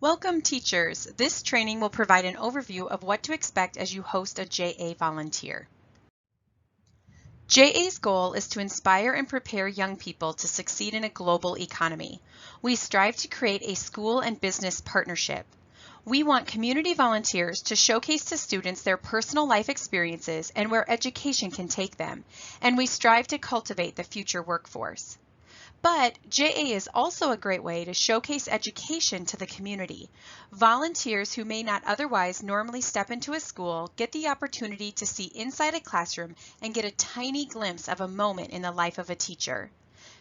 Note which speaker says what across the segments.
Speaker 1: Welcome, teachers. This training will provide an overview of what to expect as you host a JA volunteer. JA's goal is to inspire and prepare young people to succeed in a global economy. We strive to create a school and business partnership. We want community volunteers to showcase to students their personal life experiences and where education can take them, and we strive to cultivate the future workforce. But JA is also a great way to showcase education to the community. Volunteers who may not otherwise normally step into a school get the opportunity to see inside a classroom and get a tiny glimpse of a moment in the life of a teacher.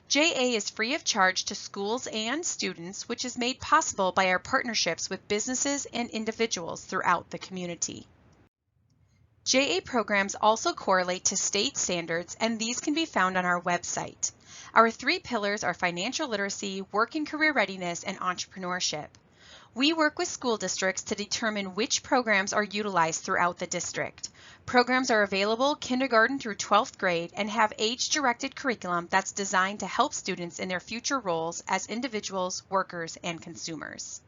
Speaker 1: JA is free of charge to schools and students, which is made possible by our partnerships with businesses and individuals throughout the community. JA programs also correlate to state standards, and these can be found on our website. Our three pillars are financial literacy, work and career readiness, and entrepreneurship. We work with school districts to determine which programs are utilized throughout the district. Programs are available kindergarten through 12th grade and have age-directed curriculum that's designed to help students in their future roles as individuals, workers, and consumers.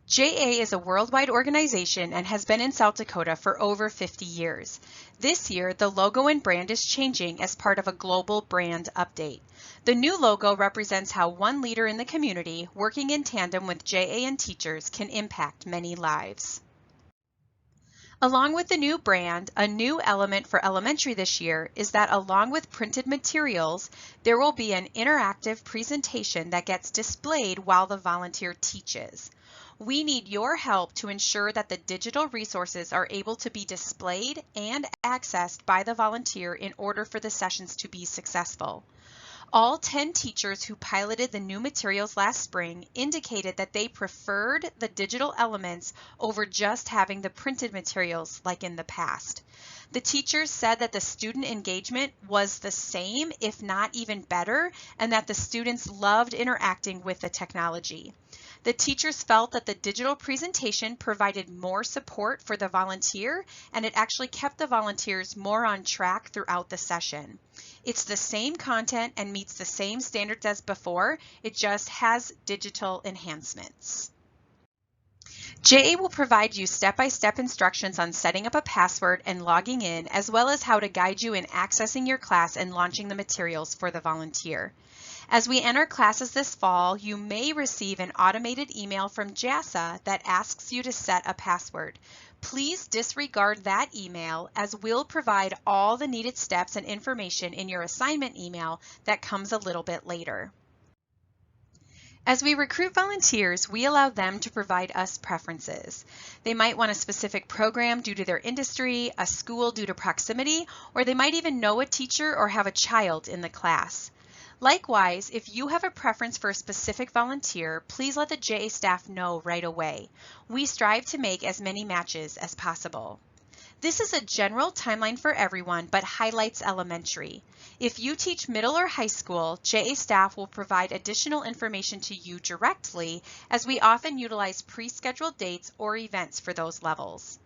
Speaker 1: JA is a worldwide organization and has been in South Dakota for over 50 years. This year, the logo and brand is changing as part of a global brand update. The new logo represents how one leader in the community, working in tandem with JA and teachers, can impact many lives. Along with the new brand, a new element for elementary this year is that along with printed materials, there will be an interactive presentation that gets displayed while the volunteer teaches. We need your help to ensure that the digital resources are able to be displayed and accessed by the volunteer in order for the sessions to be successful. All 10 teachers who piloted the new materials last spring indicated that they preferred the digital elements over just having the printed materials like in the past. The teachers said that the student engagement was the same, if not even better, and that the students loved interacting with the technology. The teachers felt that the digital presentation provided more support for the volunteer, and it actually kept the volunteers more on track throughout the session. It's the same content and meets the same standards as before, it just has digital enhancements. JA will provide you step-by-step instructions on setting up a password and logging in, as well as how to guide you in accessing your class and launching the materials for the volunteer. As we enter classes this fall, you may receive an automated email from JASA that asks you to set a password. Please disregard that email, as we'll provide all the needed steps and information in your assignment email that comes a little bit later. As we recruit volunteers, we allow them to provide us preferences. They might want a specific program due to their industry, a school due to proximity, or they might even know a teacher or have a child in the class. Likewise, if you have a preference for a specific volunteer, please let the JA staff know right away. We strive to make as many matches as possible. This is a general timeline for everyone, but highlights elementary. If you teach middle or high school, JA staff will provide additional information to you directly, as we often utilize pre-scheduled dates or events for those levels.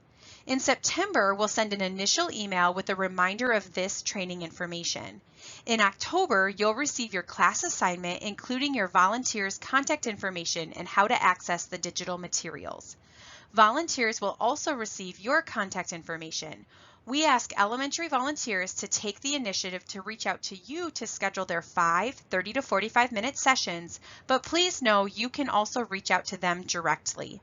Speaker 1: In September, we'll send an initial email with a reminder of this training information. In October, you'll receive your class assignment, including your volunteers' contact information and how to access the digital materials. Volunteers will also receive your contact information. We ask elementary volunteers to take the initiative to reach out to you to schedule their 30 to 45-minute sessions, but please know you can also reach out to them directly.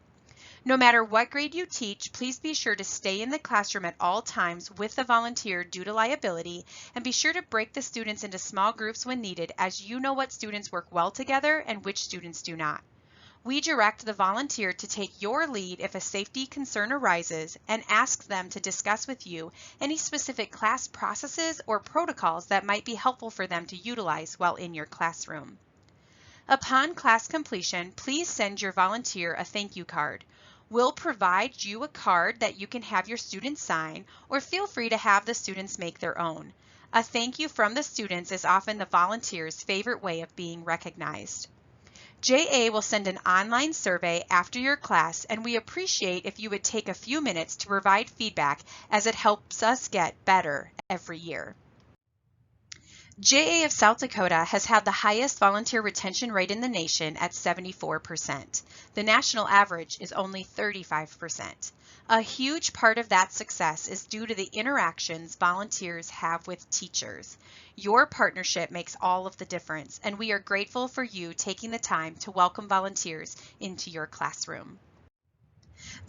Speaker 1: No matter what grade you teach, please be sure to stay in the classroom at all times with the volunteer due to liability, and be sure to break the students into small groups when needed, as you know what students work well together and which students do not. We direct the volunteer to take your lead if a safety concern arises and ask them to discuss with you any specific class processes or protocols that might be helpful for them to utilize while in your classroom. Upon class completion, please send your volunteer a thank you card. We'll provide you a card that you can have your students sign, or feel free to have the students make their own. A thank you from the students is often the volunteer's favorite way of being recognized. JA will send an online survey after your class, and we appreciate if you would take a few minutes to provide feedback, as it helps us get better every year. JA of South Dakota has had the highest volunteer retention rate in the nation at 74%. The national average is only 35%. A huge part of that success is due to the interactions volunteers have with teachers. Your partnership makes all of the difference, and we are grateful for you taking the time to welcome volunteers into your classroom.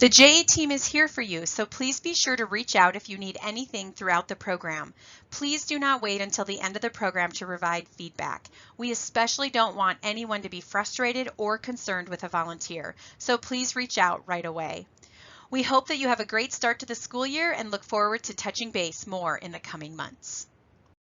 Speaker 1: The JA team is here for you, so please be sure to reach out if you need anything throughout the program. Please do not wait until the end of the program to provide feedback. We especially don't want anyone to be frustrated or concerned with a volunteer, so please reach out right away. We hope that you have a great start to the school year and look forward to touching base more in the coming months.